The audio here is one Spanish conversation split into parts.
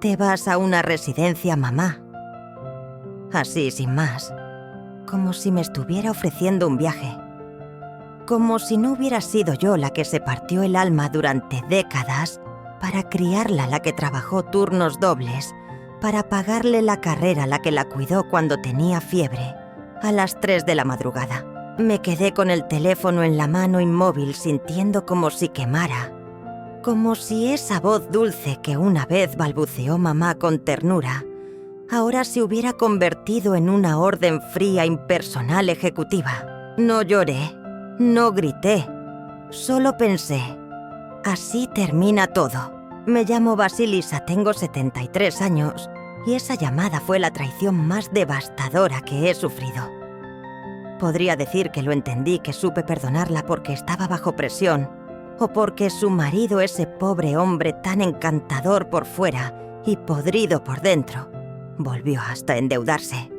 Te vas a una residencia, mamá. Así, sin más, como si me estuviera ofreciendo un viaje. Como si no hubiera sido yo la que se partió el alma durante décadas para criarla, la que trabajó turnos dobles, para pagarle la carrera, la que la cuidó cuando tenía fiebre, a las 3 de la madrugada. Me quedé con el teléfono en la mano inmóvil, sintiendo como si quemara. Como si esa voz dulce que una vez balbuceó mamá con ternura, ahora se hubiera convertido en una orden fría, impersonal, ejecutiva. No lloré, no grité, solo pensé, así termina todo. Me llamo Vasilisa, tengo 73 años, y esa llamada fue la traición más devastadora que he sufrido. Podría decir que lo entendí, que supe perdonarla porque estaba bajo presión, o porque su marido, ese pobre hombre tan encantador por fuera y podrido por dentro, volvió hasta endeudarse.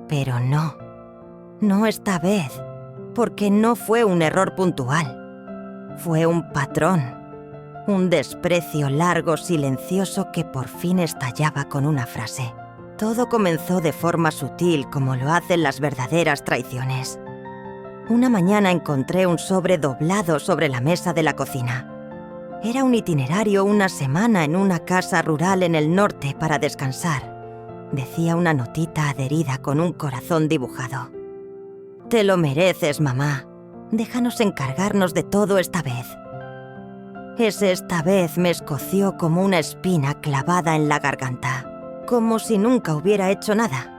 Pero no esta vez, porque no fue un error puntual. Fue un patrón, un desprecio largo, silencioso, que por fin estallaba con una frase. Todo comenzó de forma sutil, como lo hacen las verdaderas traiciones. Una mañana encontré un sobre doblado sobre la mesa de la cocina. Era un itinerario, una semana en una casa rural en el norte para descansar. Decía una notita adherida con un corazón dibujado. «Te lo mereces, mamá. Déjanos encargarnos de todo esta vez». Esta vez me escoció como una espina clavada en la garganta. Como si nunca hubiera hecho nada.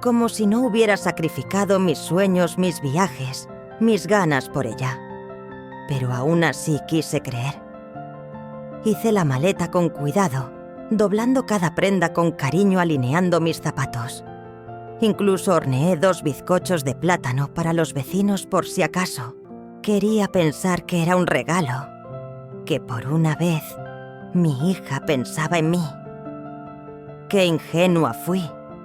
Como si no hubiera sacrificado mis sueños, mis viajes, mis ganas por ella. Pero aún así quise creer. Hice la maleta con cuidado, doblando cada prenda con cariño, alineando mis zapatos. Incluso horneé 2 bizcochos de plátano para los vecinos por si acaso. Quería pensar que era un regalo, que por una vez mi hija pensaba en mí. Qué ingenua fui.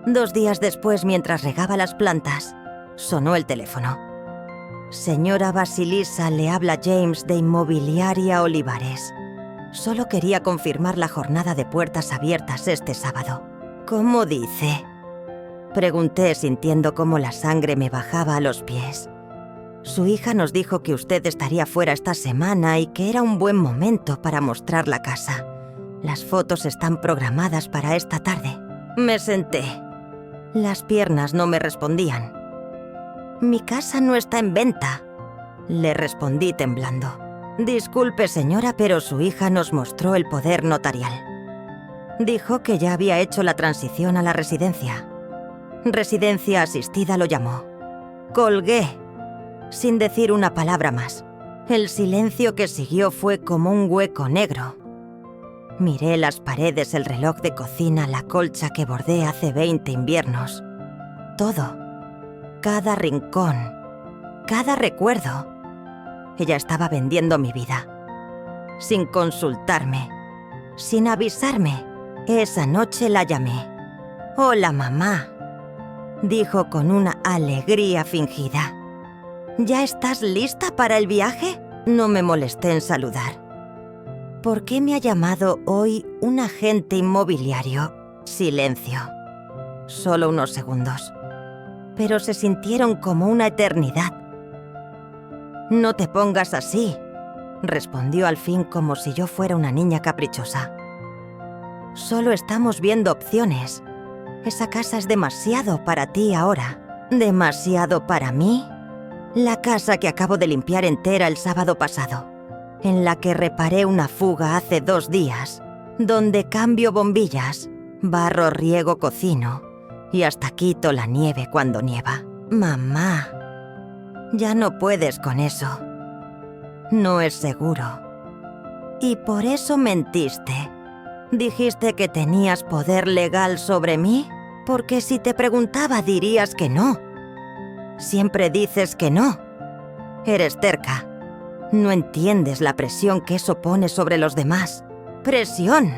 2 días después, mientras regaba las plantas, sonó el teléfono. «Señora Vasilisa, le habla James de Inmobiliaria Olivares. Solo quería confirmar la jornada de puertas abiertas este sábado». «¿Cómo dice?», pregunté, sintiendo cómo la sangre me bajaba a los pies. «Su hija nos dijo que usted estaría fuera esta semana y que era un buen momento para mostrar la casa. Las fotos están programadas para esta tarde». Me senté. Las piernas no me respondían. «Mi casa no está en venta», le respondí temblando. «Disculpe, señora, pero su hija nos mostró el poder notarial. Dijo que ya había hecho la transición a la residencia. Residencia asistida lo llamó». Colgué, sin decir una palabra más. El silencio que siguió fue como un hueco negro. Miré las paredes, el reloj de cocina, la colcha que bordé hace 20 inviernos. Todo. Cada rincón. Cada recuerdo. Ella estaba vendiendo mi vida. Sin consultarme. Sin avisarme. Esa noche la llamé. «Hola, mamá», dijo con una alegría fingida. «¿Ya estás lista para el viaje?». No me molesté en saludar. «¿Por qué me ha llamado hoy un agente inmobiliario?». Silencio. Solo unos segundos. Pero se sintieron como una eternidad. «No te pongas así», respondió al fin, como si yo fuera una niña caprichosa. «Solo estamos viendo opciones. Esa casa es demasiado para ti ahora». «¿Demasiado para mí?». «La casa que acabo de limpiar entera el sábado pasado, en la que reparé una fuga hace 2 días, donde cambio bombillas, barro, riego, cocino y hasta quito la nieve cuando nieva». «Mamá, ya no puedes con eso. No es seguro. Y por eso mentiste. Dijiste que tenías poder legal sobre mí, porque si te preguntaba dirías que no. Siempre dices que no. Eres terca. No entiendes la presión que eso pone sobre los demás». «¿Presión?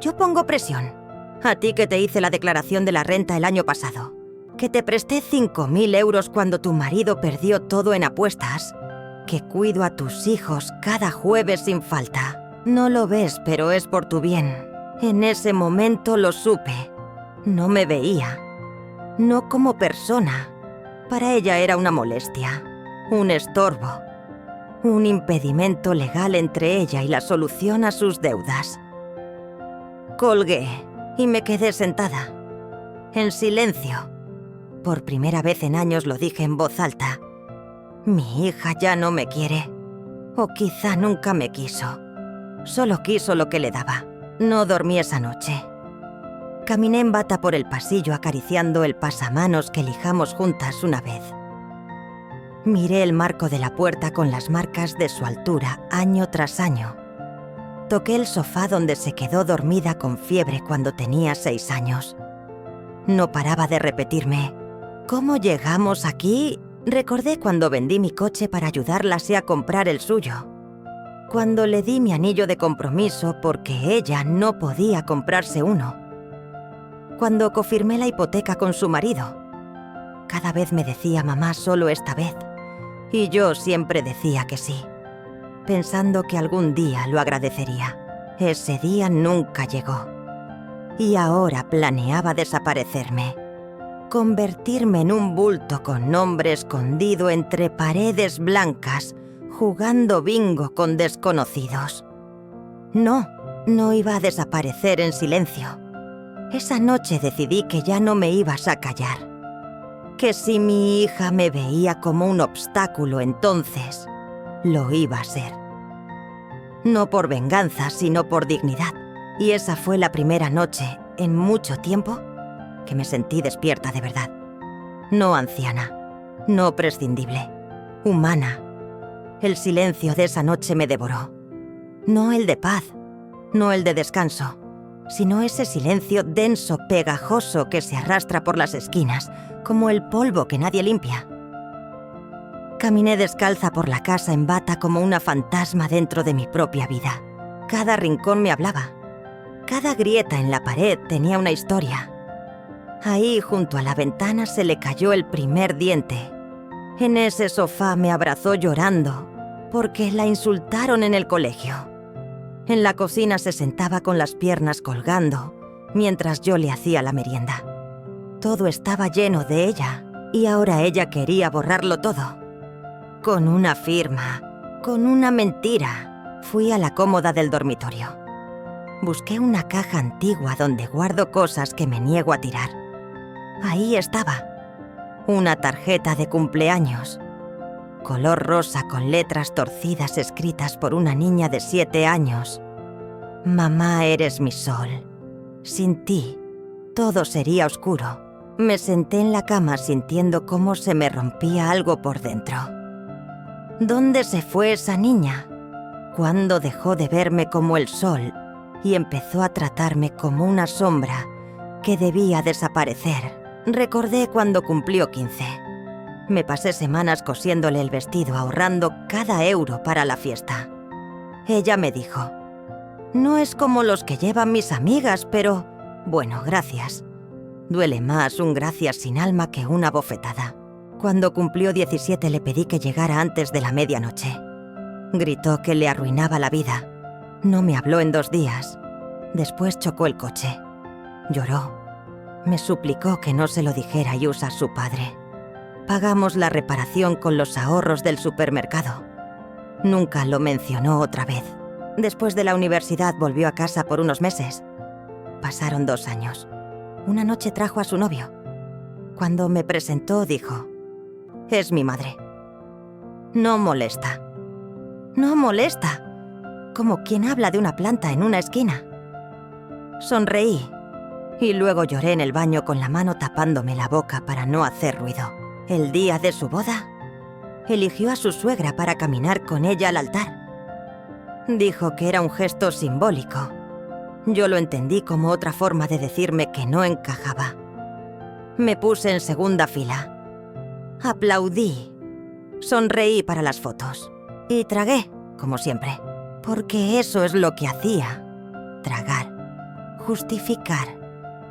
Yo pongo presión. A ti, que te hice la declaración de la renta el año pasado, que te presté 5.000 euros cuando tu marido perdió todo en apuestas, que cuido a tus hijos cada jueves sin falta. No lo ves, pero es por tu bien. En ese momento lo supe. No me veía. No como persona. Para ella era una molestia, un estorbo, un impedimento legal entre ella y la solución a sus deudas. Colgué y me quedé sentada, en silencio. Por primera vez en años lo dije en voz alta. Mi hija ya no me quiere. O quizá nunca me quiso. Solo quiso lo que le daba. No dormí esa noche. Caminé en bata por el pasillo acariciando el pasamanos que lijamos juntas una vez. Miré el marco de la puerta con las marcas de su altura año tras año. Toqué el sofá donde se quedó dormida con fiebre cuando tenía 6 años. No paraba de repetirme: ¿cómo llegamos aquí? Recordé cuando vendí mi coche para ayudarla a comprar el suyo. Cuando le di mi anillo de compromiso porque ella no podía comprarse uno. Cuando confirmé la hipoteca con su marido. Cada vez me decía mamá solo esta vez. Y yo siempre decía que sí, pensando que algún día lo agradecería. Ese día nunca llegó. Y ahora planeaba desaparecerme. Convertirme en un bulto con nombre escondido entre paredes blancas, jugando bingo con desconocidos. No iba a desaparecer en silencio. Esa noche decidí que ya no me ibas a callar. Que si mi hija me veía como un obstáculo, entonces lo iba a ser. No por venganza, sino por dignidad. Y esa fue la primera noche, en mucho tiempo, que me sentí despierta de verdad. No anciana, no prescindible, humana. El silencio de esa noche me devoró. No el de paz, no el de descanso, sino ese silencio denso, pegajoso que se arrastra por las esquinas, como el polvo que nadie limpia. Caminé descalza por la casa en bata como una fantasma dentro de mi propia vida. Cada rincón me hablaba. Cada grieta en la pared tenía una historia. Ahí, junto a la ventana, se le cayó el primer diente. En ese sofá me abrazó llorando, porque la insultaron en el colegio. En la cocina se sentaba con las piernas colgando, mientras yo le hacía la merienda. Todo estaba lleno de ella, y ahora ella quería borrarlo todo. Con una firma, con una mentira, fui a la cómoda del dormitorio. Busqué una caja antigua donde guardo cosas que me niego a tirar. Ahí estaba, una tarjeta de cumpleaños, color rosa con letras torcidas escritas por una niña de 7 años. Mamá, eres mi sol. Sin ti, todo sería oscuro. Me senté en la cama sintiendo cómo se me rompía algo por dentro. ¿Dónde se fue esa niña? ¿Cuándo dejó de verme como el sol y empezó a tratarme como una sombra que debía desaparecer? Recordé cuando cumplió 15. Me pasé semanas cosiéndole el vestido, ahorrando cada euro para la fiesta. Ella me dijo: no es como los que llevan mis amigas, pero bueno, gracias. Duele más un gracias sin alma que una bofetada. Cuando cumplió 17 le pedí que llegara antes de la medianoche. Gritó que le arruinaba la vida. No me habló en 2 días. Después chocó el coche. Lloró. Me suplicó que no se lo dijera a Yusa, su padre. Pagamos la reparación con los ahorros del supermercado. Nunca lo mencionó otra vez. Después de la universidad volvió a casa por unos meses. Pasaron 2 años. Una noche trajo a su novio. Cuando me presentó dijo: es mi madre. No molesta. No molesta. Como quien habla de una planta en una esquina. Sonreí. Y luego lloré en el baño con la mano tapándome la boca para no hacer ruido. El día de su boda, eligió a su suegra para caminar con ella al altar. Dijo que era un gesto simbólico. Yo lo entendí como otra forma de decirme que no encajaba. Me puse en segunda fila. Aplaudí. Sonreí para las fotos. Y tragué, como siempre. Porque eso es lo que hacía. Tragar. Justificar.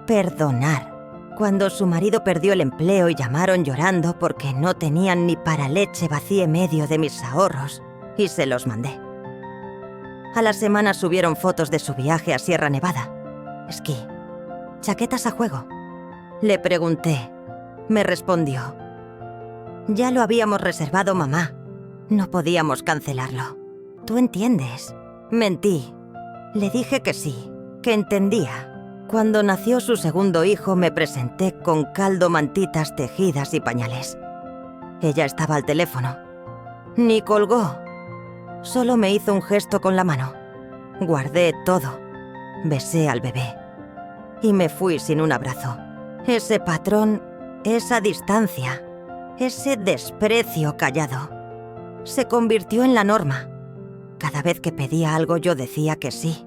Perdonar. Cuando su marido perdió el empleo y llamaron llorando porque no tenían ni para leche, vacié medio de mis ahorros y se los mandé. A la semana subieron fotos de su viaje a Sierra Nevada. Esquí. ¿Chaquetas a juego? Le pregunté. Me respondió. Ya lo habíamos reservado, mamá. No podíamos cancelarlo. ¿Tú entiendes? Mentí. Le dije que sí, que entendía. Cuando nació su segundo hijo me presenté con caldo, mantitas tejidas y pañales. Ella estaba al teléfono. Ni colgó. Solo me hizo un gesto con la mano. Guardé todo. Besé al bebé. Y me fui sin un abrazo. Ese patrón, esa distancia, ese desprecio callado, se convirtió en la norma. Cada vez que pedía algo yo decía que sí.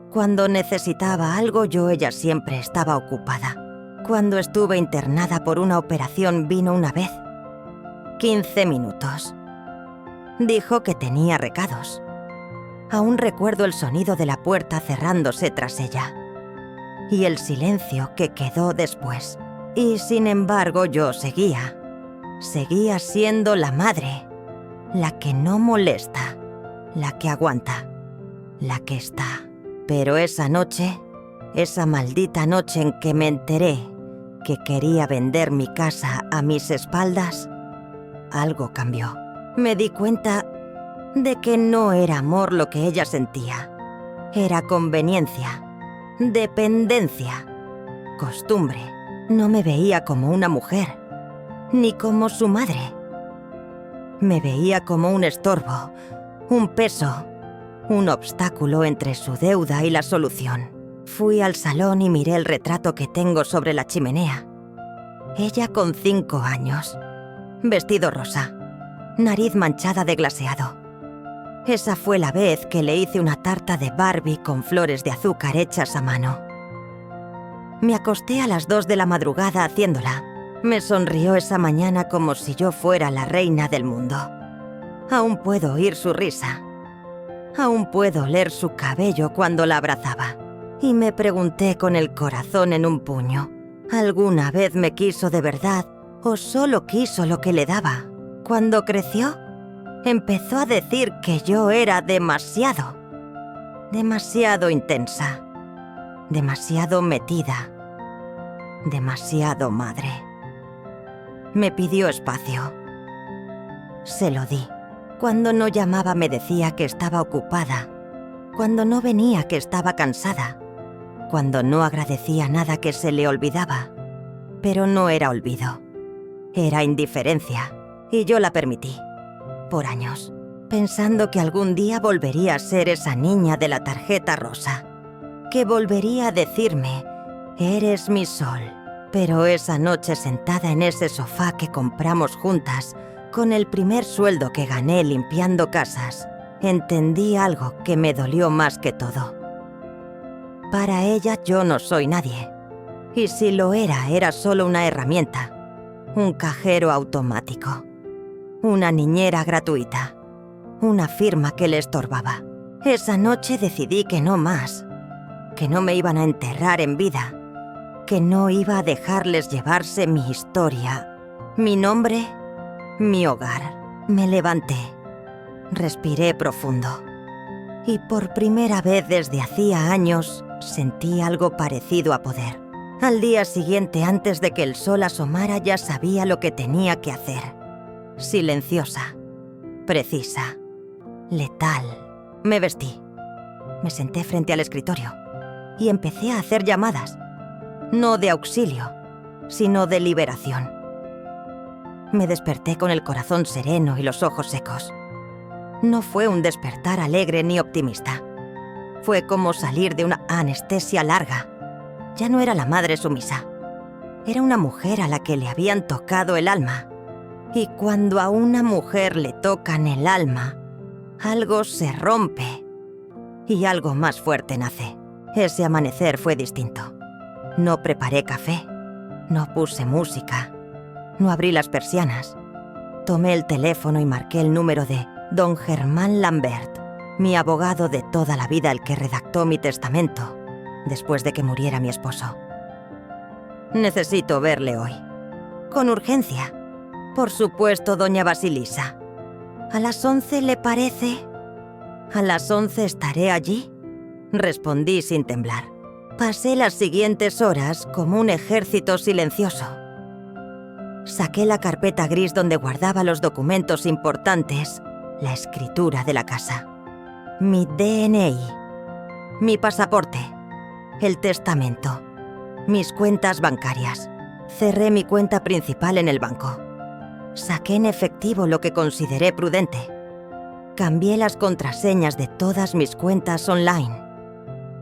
Cuando necesitaba algo ella siempre estaba ocupada. Cuando estuve internada por una operación vino una vez. 15 minutos. Dijo que tenía recados. Aún recuerdo el sonido de la puerta cerrándose tras ella. Y el silencio que quedó después. Y sin embargo yo seguía. Seguía siendo la madre. La que no molesta. La que aguanta. La que está. Pero esa noche, esa maldita noche en que me enteré que quería vender mi casa a mis espaldas, algo cambió. Me di cuenta de que no era amor lo que ella sentía. Era conveniencia, dependencia, costumbre. No me veía como una mujer, ni como su madre. Me veía como un estorbo, un peso, un obstáculo entre su deuda y la solución. Fui al salón y miré el retrato que tengo sobre la chimenea. Ella con 5 años, vestido rosa, nariz manchada de glaseado. Esa fue la vez que le hice una tarta de Barbie con flores de azúcar hechas a mano. Me acosté a las 2 de la madrugada haciéndola. Me sonrió esa mañana como si yo fuera la reina del mundo. Aún puedo oír su risa. Aún puedo oler su cabello cuando la abrazaba. Y me pregunté con el corazón en un puño, ¿alguna vez me quiso de verdad o solo quiso lo que le daba? Cuando creció, empezó a decir que yo era demasiado intensa, demasiado metida, demasiado madre. Me pidió espacio. Se lo di. Cuando no llamaba me decía que estaba ocupada. Cuando no venía que estaba cansada. Cuando no agradecía nada que se le olvidaba. Pero no era olvido. Era indiferencia. Y yo la permití. Por años. Pensando que algún día volvería a ser esa niña de la tarjeta rosa. Que volvería a decirme, eres mi sol. Pero esa noche sentada en ese sofá que compramos juntas, con el primer sueldo que gané limpiando casas, entendí algo que me dolió más que todo. Para ella yo no soy nadie. Y si lo era solo una herramienta. Un cajero automático. Una niñera gratuita. Una firma que le estorbaba. Esa noche decidí que no más. Que no me iban a enterrar en vida. Que no iba a dejarles llevarse mi historia, mi nombre, mi hogar. Me levanté. Respiré profundo. Y por primera vez desde hacía años, sentí algo parecido a poder. Al día siguiente, antes de que el sol asomara, ya sabía lo que tenía que hacer. Silenciosa, precisa, letal. Me vestí. Me senté frente al escritorio y empecé a hacer llamadas. No de auxilio, sino de liberación. Me desperté con el corazón sereno y los ojos secos. No fue un despertar alegre ni optimista. Fue como salir de una anestesia larga. Ya no era la madre sumisa. Era una mujer a la que le habían tocado el alma. Y cuando a una mujer le tocan el alma, algo se rompe y algo más fuerte nace. Ese amanecer fue distinto. No preparé café, no puse música, no abrí las persianas. Tomé el teléfono y marqué el número de don Germán Lambert, mi abogado de toda la vida, el que redactó mi testamento después de que muriera mi esposo. Necesito verle hoy. Con urgencia. Por supuesto, doña Basilisa. ¿A las 11 le parece? ¿A las 11 estaré allí? Respondí sin temblar. Pasé las siguientes horas como un ejército silencioso. Saqué la carpeta gris donde guardaba los documentos importantes, la escritura de la casa, mi DNI, mi pasaporte, el testamento, mis cuentas bancarias. Cerré mi cuenta principal en el banco. Saqué en efectivo lo que consideré prudente. Cambié las contraseñas de todas mis cuentas online.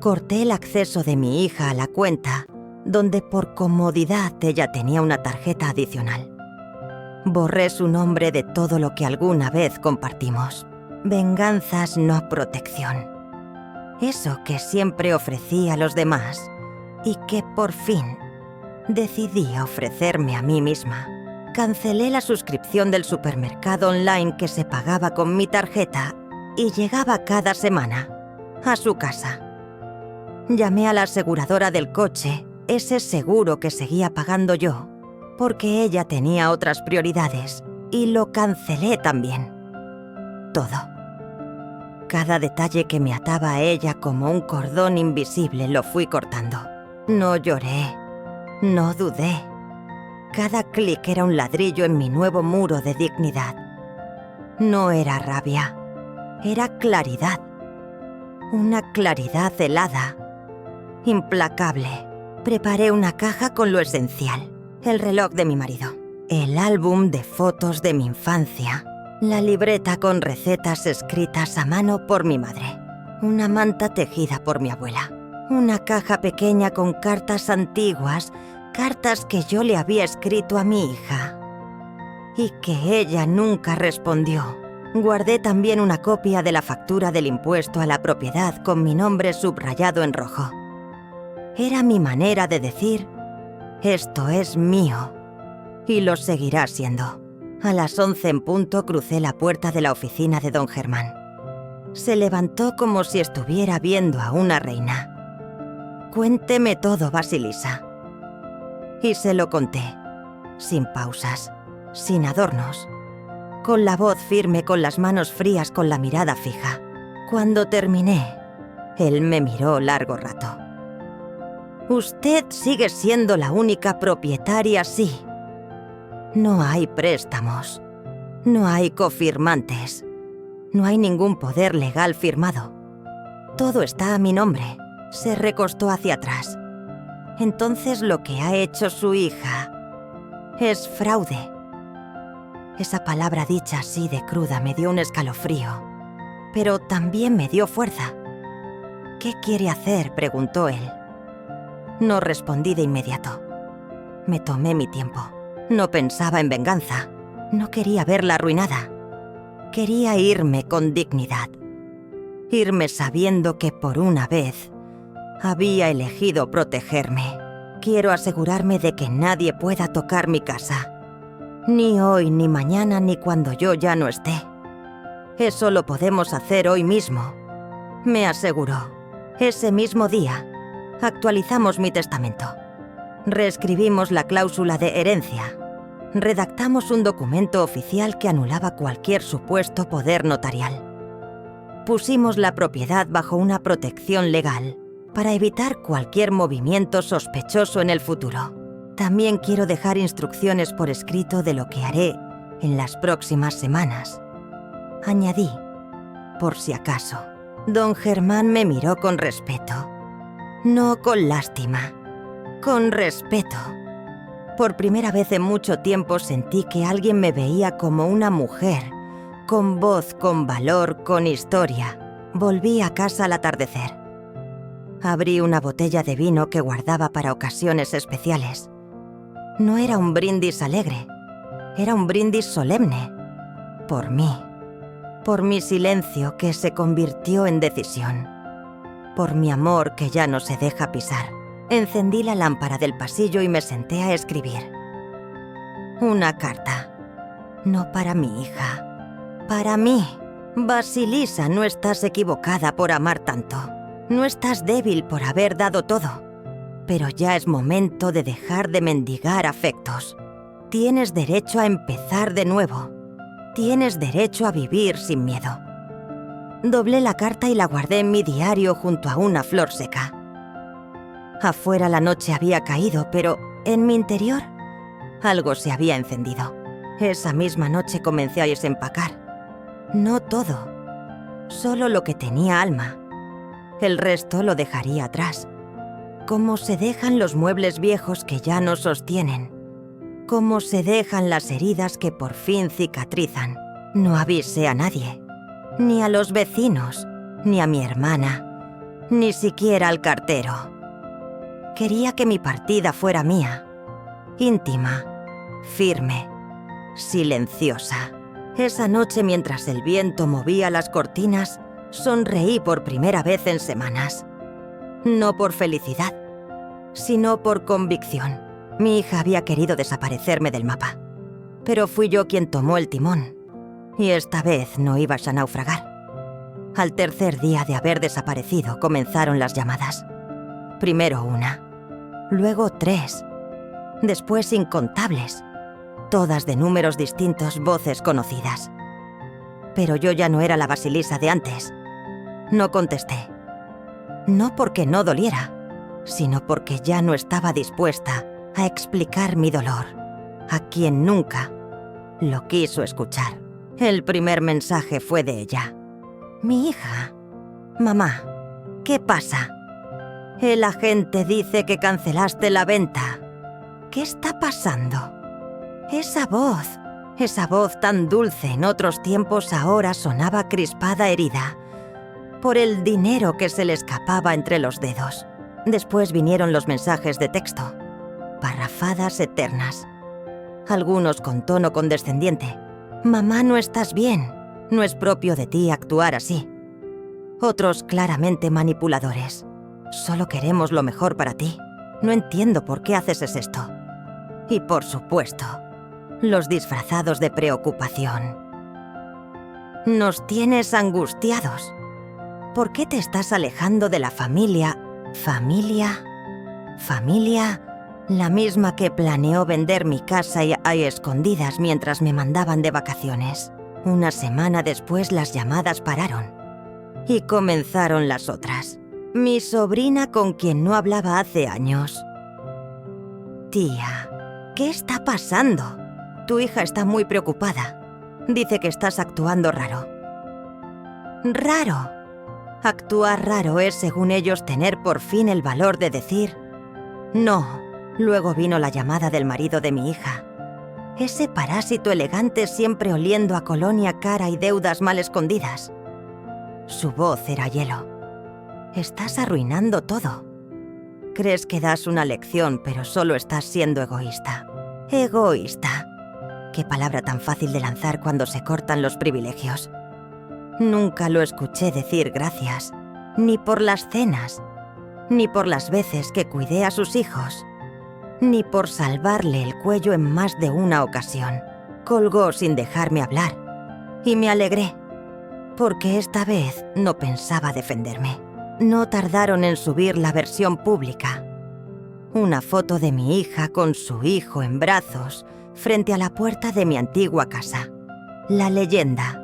Corté el acceso de mi hija a la cuenta, donde por comodidad ella tenía una tarjeta adicional. Borré su nombre de todo lo que alguna vez compartimos. Venganzas, no protección. Eso que siempre ofrecí a los demás y que por fin decidí ofrecerme a mí misma. Cancelé la suscripción del supermercado online que se pagaba con mi tarjeta y llegaba cada semana a su casa. Llamé a la aseguradora del coche, ese seguro que seguía pagando yo, porque ella tenía otras prioridades, y lo cancelé también. Todo. Cada detalle que me ataba a ella como un cordón invisible lo fui cortando. No lloré, no dudé. Cada clic era un ladrillo en mi nuevo muro de dignidad. No era rabia, era claridad. Una claridad helada, implacable. Preparé una caja con lo esencial. El reloj de mi marido, el álbum de fotos de mi infancia, la libreta con recetas escritas a mano por mi madre, una manta tejida por mi abuela, una caja pequeña con cartas antiguas, cartas que yo le había escrito a mi hija y que ella nunca respondió. Guardé también una copia de la factura del impuesto a la propiedad con mi nombre subrayado en rojo. Era mi manera de decir: esto es mío, y lo seguirá siendo. A las 11 en punto crucé la puerta de la oficina de don Germán. Se levantó como si estuviera viendo a una reina. Cuénteme todo, Basilisa. Y se lo conté, sin pausas, sin adornos, con la voz firme, con las manos frías, con la mirada fija. Cuando terminé, él me miró largo rato. Usted sigue siendo la única propietaria, sí. No hay préstamos, no hay cofirmantes, no hay ningún poder legal firmado. Todo está a mi nombre. Se recostó hacia atrás. Entonces lo que ha hecho su hija es fraude. Esa palabra dicha así de cruda me dio un escalofrío, pero también me dio fuerza. ¿Qué quiere hacer?, preguntó él. No respondí de inmediato. Me tomé mi tiempo. No pensaba en venganza. No quería verla arruinada. Quería irme con dignidad. Irme sabiendo que por una vez había elegido protegerme. Quiero asegurarme de que nadie pueda tocar mi casa. Ni hoy, ni mañana, ni cuando yo ya no esté. Eso lo podemos hacer hoy mismo, me aseguró. Ese mismo día, actualizamos mi testamento. Reescribimos la cláusula de herencia. Redactamos un documento oficial que anulaba cualquier supuesto poder notarial. Pusimos la propiedad bajo una protección legal para evitar cualquier movimiento sospechoso en el futuro. También quiero dejar instrucciones por escrito de lo que haré en las próximas semanas. Añadí, por si acaso. Don Germán me miró con respeto. No con lástima, con respeto. Por primera vez en mucho tiempo sentí que alguien me veía como una mujer, con voz, con valor, con historia. Volví a casa al atardecer. Abrí una botella de vino que guardaba para ocasiones especiales. No era un brindis alegre, era un brindis solemne. Por mí, por mi silencio que se convirtió en decisión, por mi amor que ya no se deja pisar. Encendí la lámpara del pasillo y me senté a escribir. Una carta. No para mi hija, para mí. Basilisa, no estás equivocada por amar tanto. No estás débil por haber dado todo. Pero ya es momento de dejar de mendigar afectos. Tienes derecho a empezar de nuevo. Tienes derecho a vivir sin miedo. Doblé la carta y la guardé en mi diario junto a una flor seca. Afuera la noche había caído, pero en mi interior algo se había encendido. Esa misma noche comencé a desempacar. No todo, solo lo que tenía alma. El resto lo dejaría atrás. Como se dejan los muebles viejos que ya no sostienen. Como se dejan las heridas que por fin cicatrizan. No avisé a nadie, ni a los vecinos, ni a mi hermana, ni siquiera al cartero. Quería que mi partida fuera mía, íntima, firme, silenciosa. Esa noche, mientras el viento movía las cortinas, sonreí por primera vez en semanas. No por felicidad, sino por convicción. Mi hija había querido desaparecerme del mapa, pero fui yo quien tomó el timón. Y esta vez no ibas a naufragar. Al tercer día de haber desaparecido comenzaron las llamadas. Primero una, luego 3, después incontables, todas de números distintos, voces conocidas. Pero yo ya no era la Basilisa de antes. No contesté. No porque no doliera, sino porque ya no estaba dispuesta a explicar mi dolor a quien nunca lo quiso escuchar. El primer mensaje fue de ella. Mi hija. Mamá, ¿qué pasa? El agente dice que cancelaste la venta. ¿Qué está pasando? Esa voz tan dulce en otros tiempos ahora sonaba crispada, herida, por el dinero que se le escapaba entre los dedos. Después vinieron los mensajes de texto, parrafadas eternas. Algunos con tono condescendiente. Mamá, no estás bien. No es propio de ti actuar así. Otros claramente manipuladores. Solo queremos lo mejor para ti. No entiendo por qué haces esto. Y por supuesto, los disfrazados de preocupación. Nos tienes angustiados. ¿Por qué te estás alejando de la familia? ¿Familia? La misma que planeó vender mi casa y a escondidas mientras me mandaban de vacaciones. Una semana después las llamadas pararon. Y comenzaron las otras. Mi sobrina con quien no hablaba hace años. Tía, ¿qué está pasando? Tu hija está muy preocupada. Dice que estás actuando raro. ¿Raro? Actuar raro es, según ellos, tener por fin el valor de decir no. Luego vino la llamada del marido de mi hija. Ese parásito elegante siempre oliendo a colonia cara y deudas mal escondidas. Su voz era hielo. Estás arruinando todo. Crees que das una lección, pero solo estás siendo egoísta. Egoísta. Qué palabra tan fácil de lanzar cuando se cortan los privilegios. Nunca lo escuché decir gracias, ni por las cenas, ni por las veces que cuidé a sus hijos, ni por salvarle el cuello en más de una ocasión. Colgó sin dejarme hablar, y me alegré, porque esta vez no pensaba defenderme. No tardaron en subir la versión pública. Una foto de mi hija con su hijo en brazos frente a la puerta de mi antigua casa. La leyenda: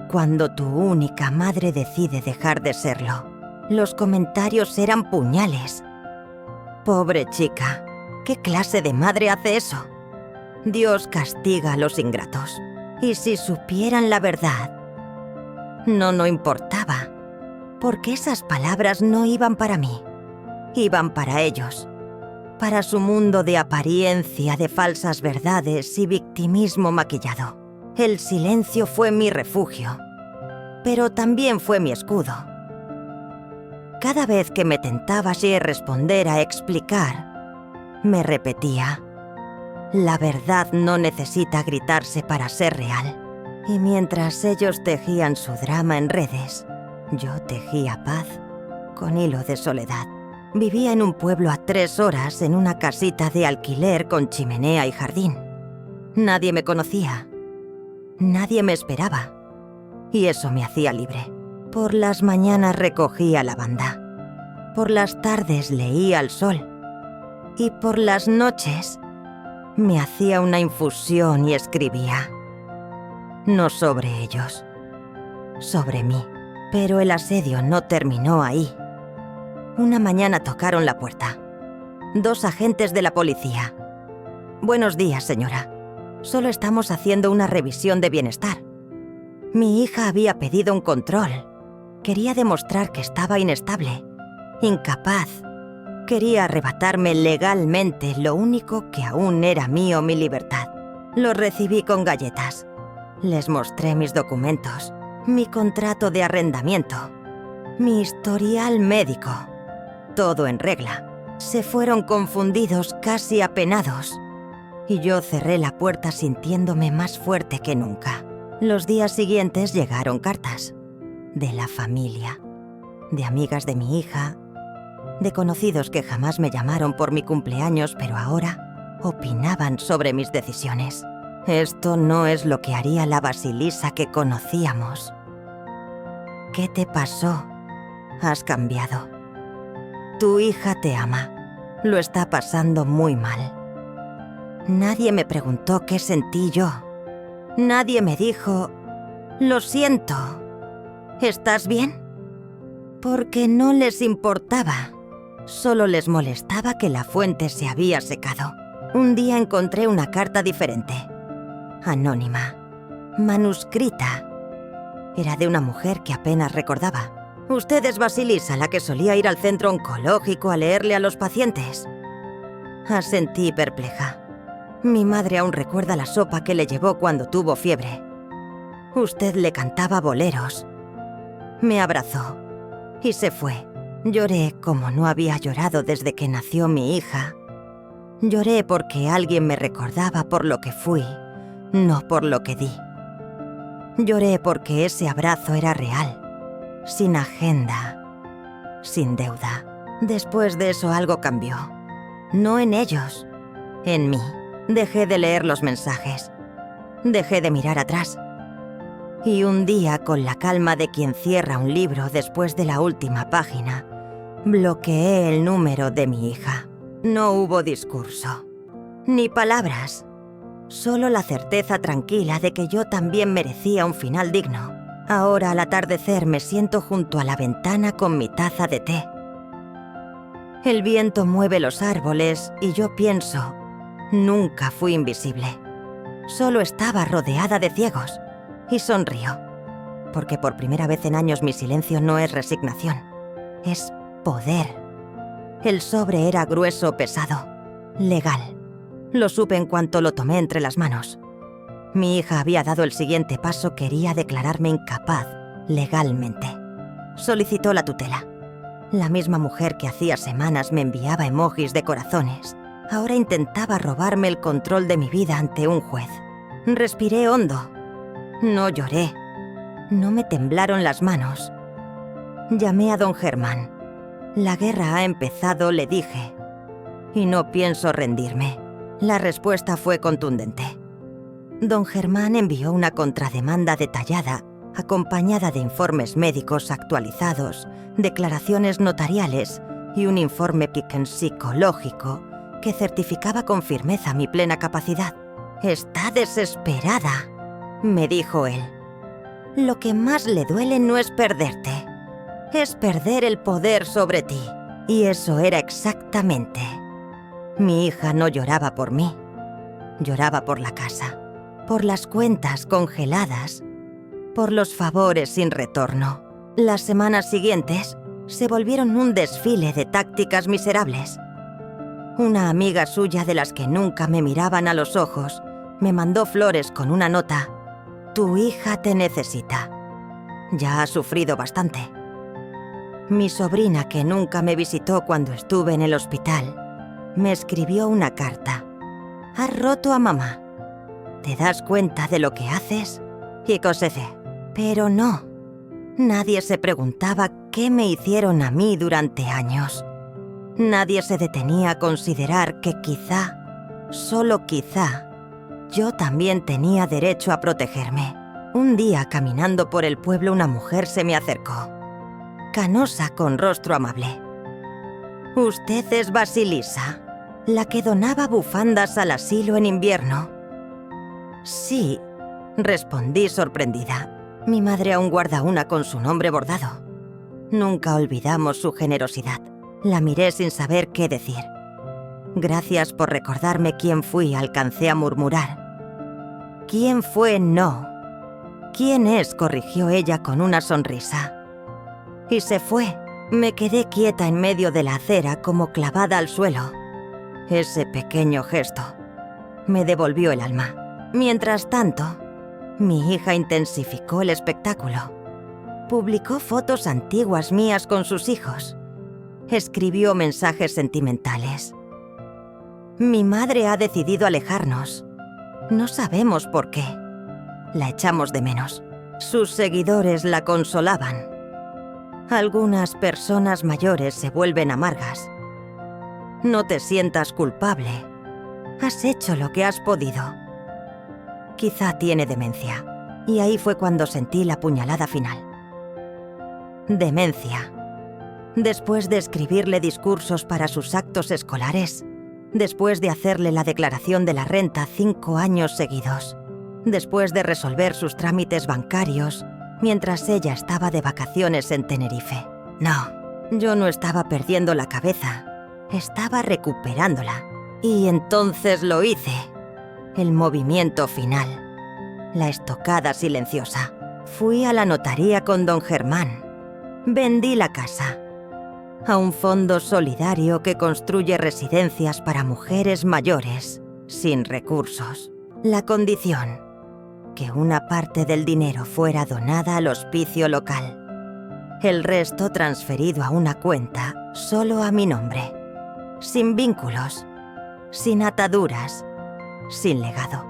cuando tu única madre decide dejar de serlo. Los comentarios eran puñales. Pobre chica. ¿Qué clase de madre hace eso? Dios castiga a los ingratos. Y si supieran la verdad, no importaba, porque esas palabras no iban para mí, iban para ellos, para su mundo de apariencia, de falsas verdades y victimismo maquillado. El silencio fue mi refugio, pero también fue mi escudo. Cada vez que me tentaba así responder, a explicar, me repetía: la verdad no necesita gritarse para ser real. Y mientras ellos tejían su drama en redes, yo tejía paz con hilo de soledad. Vivía en un pueblo a 3 horas en una casita de alquiler con chimenea y jardín. Nadie me conocía, nadie me esperaba, y eso me hacía libre. Por las mañanas recogía lavanda, por las tardes leía al sol, y por las noches me hacía una infusión y escribía. No sobre ellos, sobre mí. Pero el asedio no terminó ahí. Una mañana tocaron la puerta. 2 agentes de la policía. «Buenos días, señora. Solo estamos haciendo una revisión de bienestar. Mi hija había pedido un control. Quería demostrar que estaba inestable, incapaz. Quería arrebatarme legalmente lo único que aún era mío, mi libertad. Lo recibí con galletas. Les mostré mis documentos, mi contrato de arrendamiento, mi historial médico. Todo en regla. Se fueron confundidos, casi apenados. Y yo cerré la puerta sintiéndome más fuerte que nunca. Los días siguientes llegaron cartas. De la familia, de amigas de mi hija, de conocidos que jamás me llamaron por mi cumpleaños, pero ahora opinaban sobre mis decisiones. Esto no es lo que haría la Basilisa que conocíamos. ¿Qué te pasó? Has cambiado. Tu hija te ama. Lo está pasando muy mal. Nadie me preguntó qué sentí yo. Nadie me dijo, lo siento. ¿Estás bien? Porque no les importaba. Solo les molestaba que la fuente se había secado. Un día encontré una carta diferente. Anónima. Manuscrita. Era de una mujer que apenas recordaba. «Usted es Basilisa, la que solía ir al centro oncológico a leerle a los pacientes». Asentí perpleja. Mi madre aún recuerda la sopa que le llevó cuando tuvo fiebre. Usted le cantaba boleros. Me abrazó y se fue. Lloré como no había llorado desde que nació mi hija. Lloré porque alguien me recordaba por lo que fui, no por lo que di. Lloré porque ese abrazo era real, sin agenda, sin deuda. Después de eso algo cambió. No en ellos, en mí. Dejé de leer los mensajes. Dejé de mirar atrás. Y un día, con la calma de quien cierra un libro después de la última página, bloqueé el número de mi hija. No hubo discurso, ni palabras, solo la certeza tranquila de que yo también merecía un final digno. Ahora, al atardecer, me siento junto a la ventana con mi taza de té. El viento mueve los árboles y yo pienso, nunca fui invisible. Solo estaba rodeada de ciegos. Y sonrío, porque por primera vez en años mi silencio no es resignación, es poder. El sobre era grueso, pesado, legal. Lo supe en cuanto lo tomé entre las manos. Mi hija había dado el siguiente paso, quería declararme incapaz, legalmente. Solicitó la tutela. La misma mujer que hacía semanas me enviaba emojis de corazones, ahora intentaba robarme el control de mi vida ante un juez. Respiré hondo. No lloré. No me temblaron las manos. Llamé a don Germán. La guerra ha empezado, le dije. Y no pienso rendirme. La respuesta fue contundente. Don Germán envió una contrademanda detallada, acompañada de informes médicos actualizados, declaraciones notariales y un informe psicológico que certificaba con firmeza mi plena capacidad. «Está desesperada», me dijo él. «Lo que más le duele no es perderte, es perder el poder sobre ti». Y eso era exactamente. Mi hija no lloraba por mí, lloraba por la casa, por las cuentas congeladas, por los favores sin retorno. Las semanas siguientes se volvieron un desfile de tácticas miserables. Una amiga suya, de las que nunca me miraban a los ojos, me mandó flores con una nota: «Tu hija te necesita. Ya ha sufrido bastante». Mi sobrina, que nunca me visitó cuando estuve en el hospital, me escribió una carta. «Has roto a mamá. ¿Te das cuenta de lo que haces?» Y cosecé. Pero no. Nadie se preguntaba qué me hicieron a mí durante años. Nadie se detenía a considerar que quizá, solo quizá, yo también tenía derecho a protegerme. Un día, caminando por el pueblo, una mujer se me acercó, canosa, con rostro amable. «¿Usted es Basilisa, la que donaba bufandas al asilo en invierno?» «Sí», respondí sorprendida. Mi madre aún guarda una con su nombre bordado. Nunca olvidamos su generosidad. La miré sin saber qué decir. Gracias por recordarme quién fui, alcancé a murmurar. ¿Quién fue? No. ¿Quién es? Corrigió ella con una sonrisa. Y se fue. Me quedé quieta en medio de la acera como clavada al suelo. Ese pequeño gesto me devolvió el alma. Mientras tanto, mi hija intensificó el espectáculo. Publicó fotos antiguas mías con sus hijos. Escribió mensajes sentimentales. Mi madre ha decidido alejarnos. No sabemos por qué. La echamos de menos. Sus seguidores la consolaban. Algunas personas mayores se vuelven amargas. No te sientas culpable. Has hecho lo que has podido. Quizá tiene demencia. Y ahí fue cuando sentí la puñalada final. Demencia. Después de escribirle discursos para sus actos escolares, después de hacerle la declaración de la renta 5 años seguidos, después de resolver sus trámites bancarios, mientras ella estaba de vacaciones en Tenerife. No, yo no estaba perdiendo la cabeza, estaba recuperándola. Y entonces lo hice. El movimiento final. La estocada silenciosa. Fui a la notaría con don Germán. Vendí la casa. A un fondo solidario que construye residencias para mujeres mayores, sin recursos. La condición: que una parte del dinero fuera donada al hospicio local. El resto transferido a una cuenta solo a mi nombre. Sin vínculos, sin ataduras, sin legado.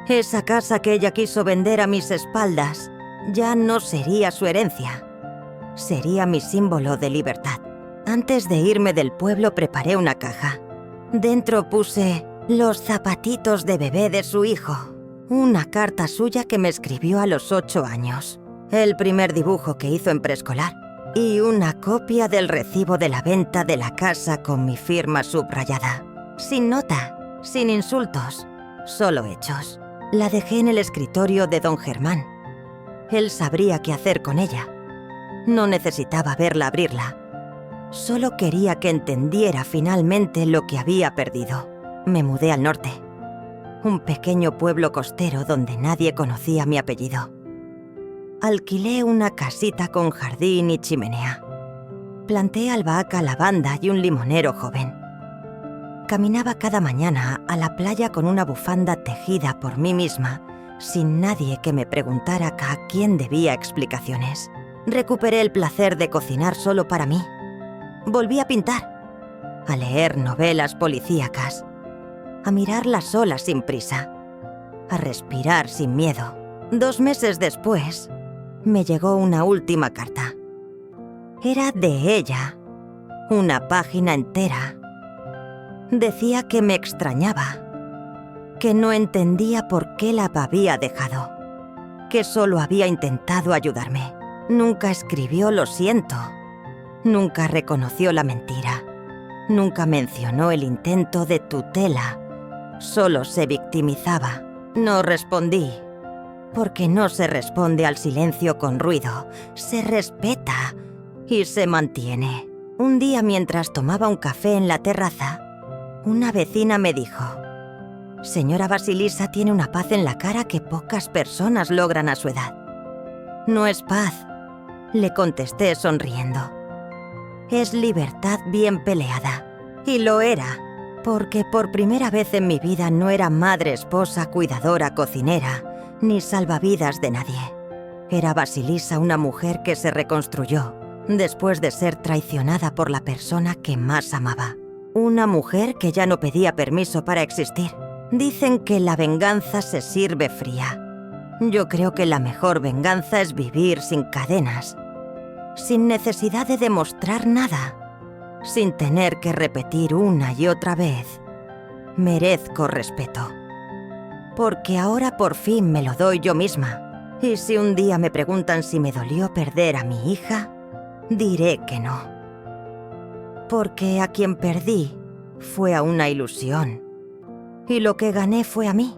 Esa casa que ella quiso vender a mis espaldas ya no sería su herencia. Sería mi símbolo de libertad. Antes de irme del pueblo preparé una caja. Dentro puse los zapatitos de bebé de su hijo. Una carta suya que me escribió a los 8 años. El primer dibujo que hizo en preescolar. Y una copia del recibo de la venta de la casa con mi firma subrayada. Sin nota, sin insultos, solo hechos. La dejé en el escritorio de don Germán. Él sabría qué hacer con ella. No necesitaba verla abrirla. Solo quería que entendiera finalmente lo que había perdido. Me mudé al norte. Un pequeño pueblo costero donde nadie conocía mi apellido. Alquilé una casita con jardín y chimenea. Planté albahaca, lavanda y un limonero joven. Caminaba cada mañana a la playa con una bufanda tejida por mí misma, sin nadie que me preguntara a quién debía explicaciones. Recuperé el placer de cocinar solo para mí. Volví a pintar, a leer novelas policíacas, a mirar las olas sin prisa, a respirar sin miedo. 2 meses después, me llegó una última carta. Era de ella, una página entera. Decía que me extrañaba, que no entendía por qué la había dejado, que solo había intentado ayudarme. Nunca escribió "lo siento". Nunca reconoció la mentira. Nunca mencionó el intento de tutela. Solo se victimizaba. No respondí. Porque no se responde al silencio con ruido. Se respeta y se mantiene. Un día, mientras tomaba un café en la terraza, una vecina me dijo: «Señora Basilisa tiene una paz en la cara que pocas personas logran a su edad». «No es paz», le contesté sonriendo. «Es libertad bien peleada». Y lo era, porque por primera vez en mi vida no era madre, esposa, cuidadora, cocinera, ni salvavidas de nadie. Era Basilisa, una mujer que se reconstruyó después de ser traicionada por la persona que más amaba. Una mujer que ya no pedía permiso para existir. Dicen que la venganza se sirve fría. Yo creo que la mejor venganza es vivir sin cadenas, sin necesidad de demostrar nada, sin tener que repetir una y otra vez: merezco respeto. Porque ahora por fin me lo doy yo misma. Y si un día me preguntan si me dolió perder a mi hija, diré que no. Porque a quien perdí fue a una ilusión. Y lo que gané fue a mí.